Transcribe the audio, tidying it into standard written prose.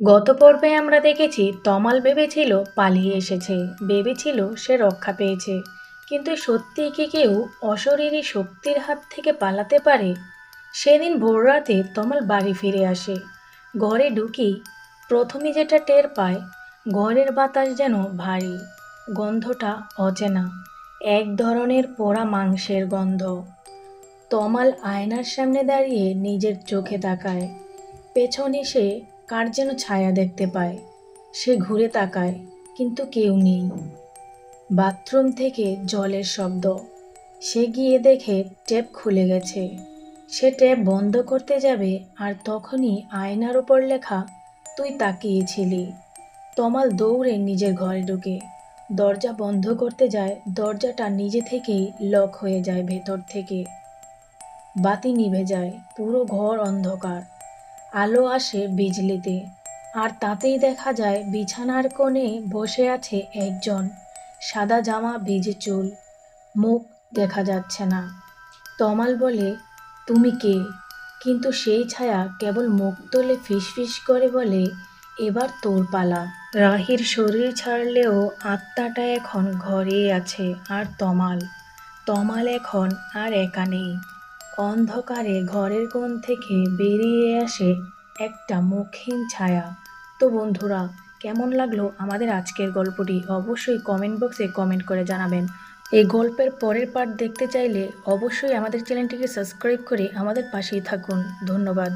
গত পর্বে আমরা দেখেছি তমাল ভেবেছিল পালিয়ে এসেছে, ভেবেছিল সে রক্ষা পেয়েছে। কিন্তু সত্যি কি কেউ অশরীরী শক্তির হাত থেকে পালাতে পারে? সেদিন ভোররাতে তমাল বাড়ি ফিরে আসে। ঘরে ঢুকি প্রথমে যেটা টের পায়, ঘরের বাতাস যেন ভারী, গন্ধটা অচেনা, এক ধরনের পোড়া মাংসের গন্ধ। তমাল আয়নার সামনে দাঁড়িয়ে নিজের চোখে তাকায়। পেছনে সে কার যেন ছায়া দেখতে পায়। সে ঘুরে তাকায়, কিন্তু কেউ নেই। বাথরুম থেকে জলের শব্দ। সে গিয়ে দেখে ট্যাপ খুলে গেছে। সে ট্যাপ বন্ধ করতে যাবে, আর তখনই আয়নার উপর লেখা, তুই তাকিয়েছিলি। তমাল দৌড়ে নিজের ঘরে ঢুকে দরজা বন্ধ করতে যায়। দরজাটা নিজে থেকেই লক হয়ে যায় ভেতর থেকে। বাতি নিভে যায়, পুরো ঘর অন্ধকার। আলো আসে বিজলিতে, আর তাতেই দেখা যায় বিছানার কোণে বসে আছে একজন। সাদা জামা, ভিজে চুল, মুখ দেখা যাচ্ছে না। তমাল বলে, তুমি কে? কিন্তু সেই ছায়া কেবল মুখ তুলে ফিসফিস করে বলে, এবার তোর পালা। রাহির শরীর ছাড়লেও আত্মাটা এখন ঘরেই আছে। আর তমাল তমাল এখন আর একা নেই। অন্ধকারে ঘরের কোণ থেকে বেরিয়ে আসে একটা মুখহীন ছায়া। তো বন্ধুরা, কেমন লাগলো আমাদের আজকের গল্পটি অবশ্যই কমেন্ট বক্সে কমেন্ট করে জানাবেন। এই গল্পের পরের পার্ট দেখতে চাইলে অবশ্যই আমাদের চ্যানেলটিকে সাবস্ক্রাইব করে আমাদের পাশেই থাকুন। ধন্যবাদ।